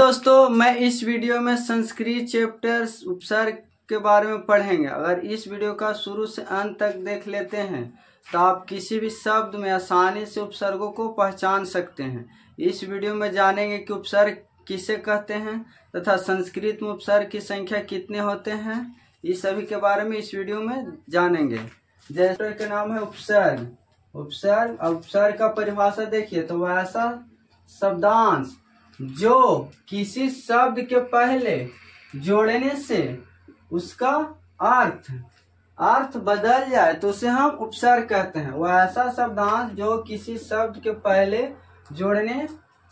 दोस्तों, मैं इस वीडियो में संस्कृत चैप्टर उपसर्ग के बारे में पढ़ेंगे। अगर इस वीडियो का शुरू से अंत तक देख लेते हैं तो आप किसी भी शब्द में आसानी से उपसर्गों को पहचान सकते हैं। इस वीडियो में जानेंगे कि उपसर्ग किसे कहते हैं तथा संस्कृत में उपसर्ग की संख्या कितने होते हैं। इस सभी के बारे में इस वीडियो में जानेंगे। जैसे का नाम है उपसर्ग। उपसर्ग का परिभाषा देखिए तो वह ऐसा शब्दांश जो किसी शब्द के पहले जोड़ने से उसका अर्थ बदल जाए तो उसे हम उपसर्ग कहते हैं। वह ऐसा शब्दांश जो किसी शब्द के पहले जोड़ने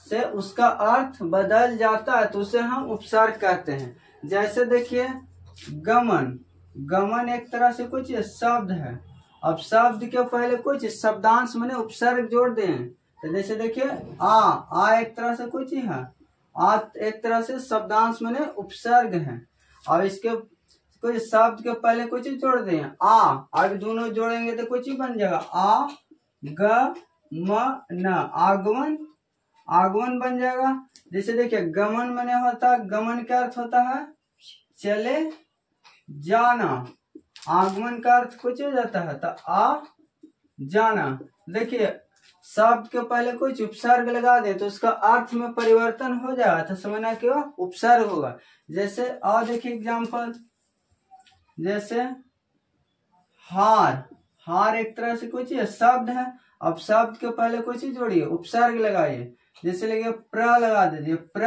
से उसका अर्थ बदल जाता है तो उसे हम उपसर्ग कहते हैं। जैसे देखिए गमन एक तरह से कुछ शब्द है। अब शब्द के पहले कुछ शब्दांश मैंने उपसर्ग जोड़ दें तो जैसे देखिए आ एक तरह से कुछ ही है। आ एक तरह से शब्दांश मैंने उपसर्ग है। और इसके कुछ शब्द के पहले कुछ ही जोड़ दें अब दोनों जोड़ेंगे तो कुछ ही बन जाएगा आ ग म न आगमन बन जाएगा। जैसे देखिए गमन मैंने होता, गमन का अर्थ होता है चले जाना। आगमन का अर्थ कुछ हो जाता है तो आ जाना। देखिए शब्द के पहले कुछ उपसर्ग लगा दे तो उसका अर्थ में परिवर्तन हो जाएगा तो समझना कि वह उपसर्ग होगा। जैसे देखिए एग्जाम्पल, जैसे हार एक तरह से कुछ शब्द है। अब शब्द के पहले कुछ ही जोड़िए, उपसर्ग लगाइए। जैसे लगे प्र लगा दीजिए प्र।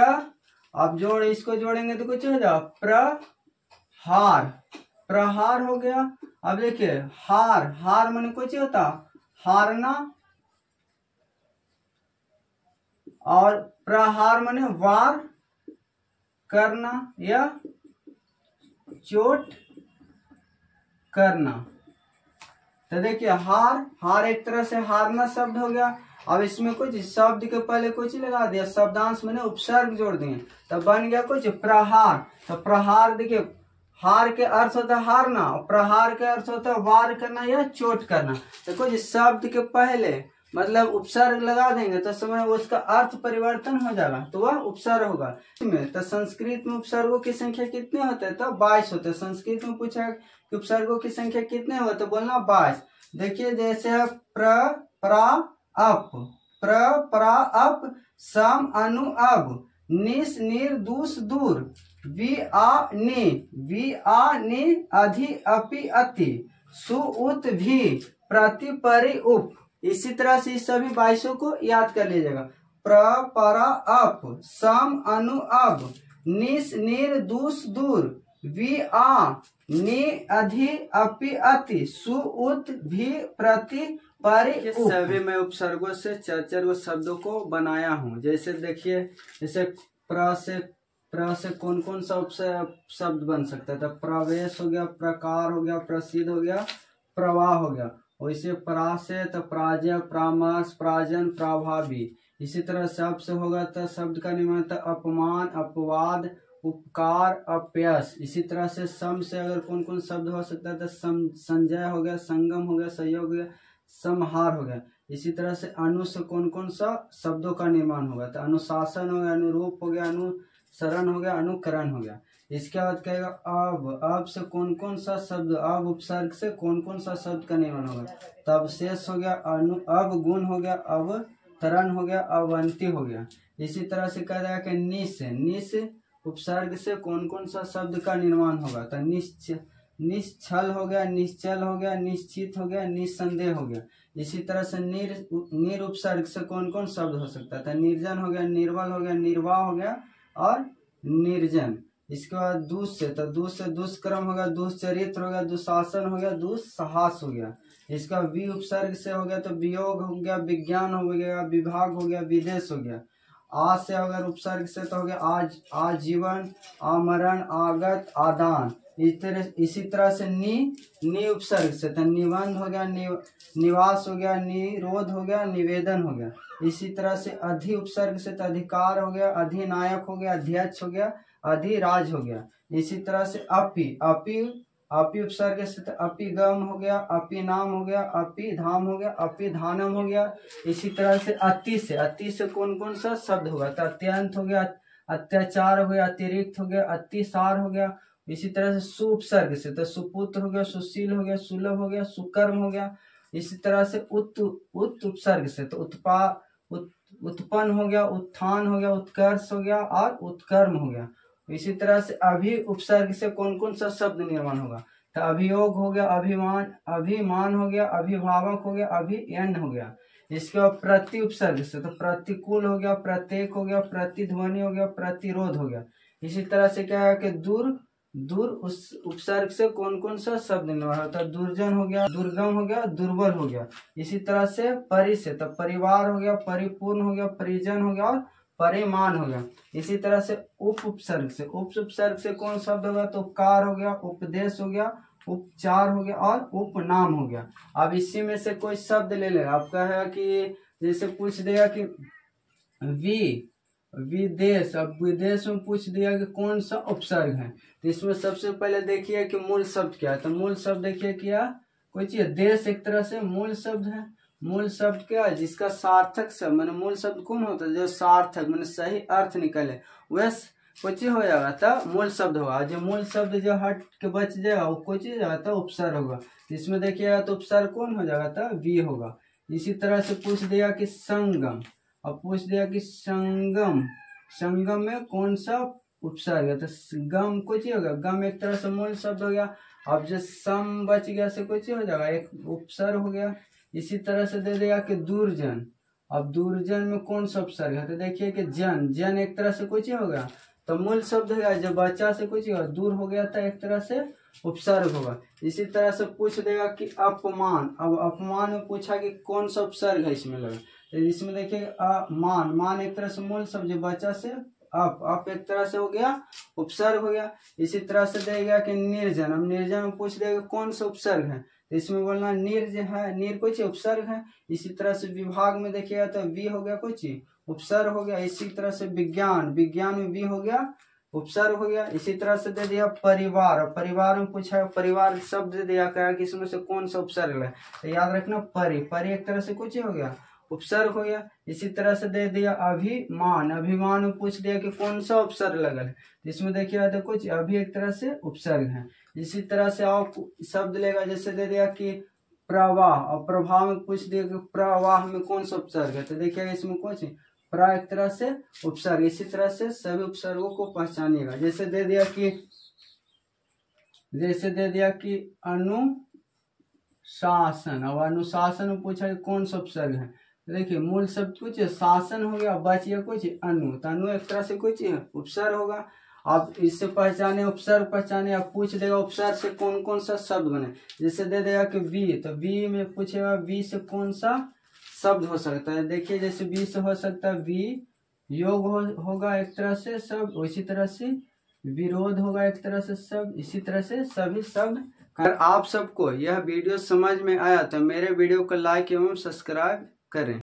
अब इसको जोड़ेंगे तो कुछ हो जाएगा प्रहार हो गया। अब देखिए हार माने कुछ ही होता हारना, और प्रहार माने वार करना या चोट करना। तो देखिए हार एक तरह से हारना शब्द हो गया। अब इसमें कुछ शब्द के पहले कुछ ही लगा दिया, शब्दांश मैंने उपसर्ग जोड़ दिए तो बन गया कुछ प्रहार। तो प्रहार देखिए हार के अर्थ होता है हारना, प्रहार के अर्थ होता है वार करना या चोट करना। तो कुछ शब्द के पहले मतलब उपसर्ग लगा देंगे तो समय उसका अर्थ परिवर्तन हो जाएगा तो वह उपसर्ग होगा। तो संस्कृत में उपसर्गों की संख्या कितने होते हैं तो 22 होते हैं। संस्कृत में पूछा कि उपसर्गों की संख्या कितने होते तो बोलना 22। देखिए जैसे है प्र अप सम अनु अब निस निर दूस दूर वी आ नि अधि अपि अति सु उत भी प्रति परि उप। इसी तरह से इस सभी 22 को याद कर लीजिएगा। प्र अप सम अनु अब निस निर दूस दूर वी आ नि अधि अपि अति सु उत भी प्रति परि उप। सभी मैं उपसर्गों से चार शब्दों को बनाया हूँ। जैसे देखिए जैसे प्र से कौन कौन सा शब्द बन सकता है तो प्रवेश हो गया, प्रकार हो गया, प्रसिद्ध हो गया, प्रवाह हो गया। वैसे प्रा से तो प्राजय, प्रामास, प्राजन, प्रभावी। इसी तरह शब्द से होगा तो शब्द का निर्माण तो अपमान, अपवाद, उपकार, अपयश। इसी तरह से सम से अगर कौन कौन शब्द हो सकता है तो संजय हो गया, संगम हो गया, सहयोग हो गया, समहार हो गया। इसी तरह से अनु से कौन कौन सा शब्दों का निर्माण होगा तो अनुशासन हो गया, अनुरूप हो गया, अनुसरण हो गया, अनुकरण हो गया। इसके बाद कहेगा अब से कौन कौन सा शब्द, अब उपसर्ग से कौन कौन सा शब्द का निर्माण होगा तब शेष हो गया, अब गुण हो गया, अब तरण हो गया, अवंती हो गया। इसी तरह से कह रहा है कि निस उपसर्ग से कौन कौन सा शब्द का निर्माण होगा तो निश्चल हो गया, निश्चल हो गया, निश्चित हो गया, निस्संदेह हो गया। इसी तरह से निर उपसर्ग से कौन कौन शब्द हो सकता था निर्जन हो गया, निर्बल हो गया, निर्वाह हो गया और निर्जन। इसके बाद दूस से दुष्कर्म हो गया, दुष्चरित्र हो गया, दुशासन हो गया, दुस्साहस हो गया। इसका वि उपसर्ग से हो गया तो वियोग हो गया, विज्ञान हो गया, विभाग हो गया, विदेश हो गया। आज से अगर उपसर्ग से तो हो गया आजीवन, आमरण, आगत, आदान। इसी तरह से नी उपसर्ग से तो निबंध हो गया, निवास हो गया, निरोध हो गया, निवेदन हो गया। इसी तरह से अधि उपसर्ग से तो अधिकार हो गया, अधिनायक हो गया, अध्यक्ष हो गया, अधिराज हो गया। इसी तरह से अपि उपसर्ग से तो अपिगम हो गया, अपि नाम हो गया, अपि धाम हो गया, अपि धानम हो गया। इसी तरह से अति से कौन कौन सा शब्द होगा तो अत्यंत हो गया, अत्याचार हो गया, अतिरिक्त हो गया, अतिसार हो गया। इसी तरह से सुपसर्ग से तो सुपुत्र हो गया, सुशील हो गया, सुलभ हो गया, सुकर्म हो गया। इसी तरह से उपसर्ग से तो उत्पन्न हो गया, उत्थान हो गया, उत्कर्ष हो गया और उत्कर्म हो गया। इसी तरह से अभी उपसर्ग से कौन कौन सा शब्द निर्माण होगा? तो अभियोग हो गया, अभिमान हो गया, अभिभावक हो गया, अभियन हो गया। इसके बाद प्रति उपसर्ग से तो प्रतिकूल हो गया, प्रत्येक हो गया, प्रतिध्वनि हो गया, प्रतिरोध हो गया। इसी तरह से क्या है कि दूर उस उपसर्ग से कौन कौन सा शब्द निर्माण होता है? दुर्जन हो गया, दुर्गम हो गया, दुर्बल हो गया। इसी तरह से परि से तो परिवार हो गया, परिपूर्ण हो गया, परिजन हो गया और परिमाण हो गया। इसी तरह से उपसर्ग से कौन शब्द होगा? तो उपकार हो गया, उपदेश हो गया, उपचार हो गया और उपनाम हो गया। अब इसी में से कोई शब्द ले लेगा। आपका है कि जैसे पूछ देगा कि विदेश, अब विदेश में पूछ दिया कि कौन सा उपसर्ग है। तो इसमें सबसे पहले देखिए कि मूल शब्द क्या है। तो मूल शब्द देखिए क्या कोई चीज, देश एक तरह से मूल शब्द है। मूल शब्द क्या है? जिसका सार्थक शब्द मैंने मूल शब्द कौन होता है? जो सार्थक मैंने सही अर्थ निकले वह कोई चीज हो जाएगा तो मूल शब्द होगा। जो मूल शब्द जो हट के बच जाएगा वो कोई चीज जाएगा तो उपसर्ग होगा। इसमें देखिएगा तो उपसर्ग कौन हो जाएगा? तो वी होगा। इसी तरह से पूछ दिया कि संगम, अब पूछ दिया कि संगम में कौन सा उपसर्ग है? तो गम कुछ होगा, गम एक तरह से मूल शब्द हो गया। अब जो सम बच गया से कुछ हो जाएगा, एक उपसर्ग हो गया। इसी तरह से दे देगा कि दूरजन, अब दूरजन में कौन सा उपसर्ग है? तो देखिए कि जन एक तरह से कुछ होगा तो मूल शब्द होगा। जब बच्चा से कुछ होगा दूर हो गया था एक तरह से उपसर्ग होगा। इसी तरह से पूछ देगा कि अपमान, अब अपमान में पूछा कि कौन सा उपसर्ग है इसमें लगा। तो इसमें देखिए मान एक तरह से मूल शब्द, बच्चा से आप एक तरह से हो गया उपसर्ग हो गया। इसी तरह से देगा कि निर्जन, अब निर्जन में पूछ देगा कौन सा उपसर्ग है। तो इसमें बोलना निर्ज है, निर कुछ उपसर्ग है। इसी तरह से विभाग में देखिएगा तो वी हो गया कुछ उपसर्ग हो गया। इसी तरह से विज्ञान में वी हो गया उपसर्ग हो गया। इसी तरह से दे दिया परिवार में पूछा परिवार शब्द दे दिया क्या कि इसमें से कौन सा उपसर्ग है? तो याद रखना परि एक तरह से कुछ हो गया उपसर्ग हो गया। इसी तरह से दे दिया अभिमान में पूछ दिया कि कौन सा उपसर्ग लगल है। इसमें देखिए तो कुछ अभी एक तरह से उपसर्ग है। इसी तरह से आप शब्द लेगा, जैसे दे दिया कि प्रवाह, और प्रभाव में पूछ दिया कि प्रवाह में कौन सा उपसर्ग है। तो देखिएगा इसमें कुछ प्रा एक तरह से उपसर्ग। इसी तरह से सभी उपसर्गों को पहचानिएगा। जैसे दे दिया कि अनुशासन, अब अनुशासन में पूछा कि कौन सा उपसर्ग है। देखिए मूल शब्द कुछ शासन हो गया, बच गया कुछ अनु, तो अनु एक तरह से कुछ उपसर्ग होगा। आप इससे पहचाने उपसर्ग पहचाने। आप पूछ देगा उपसर्ग से कौन कौन सा शब्द बने। जैसे दे देगा कि वी, तो वी में पूछेगा वी से कौन सा शब्द हो सकता है। देखिए जैसे वी से हो सकता है वी योग होगा एक तरह से शब्द, इसी तरह से विरोध होगा एक तरह से शब्द। इसी तरह से सभी शब्द। अगर आप सबको यह वीडियो समझ में आया तो मेरे वीडियो को लाइक एवं सब्सक्राइब करें।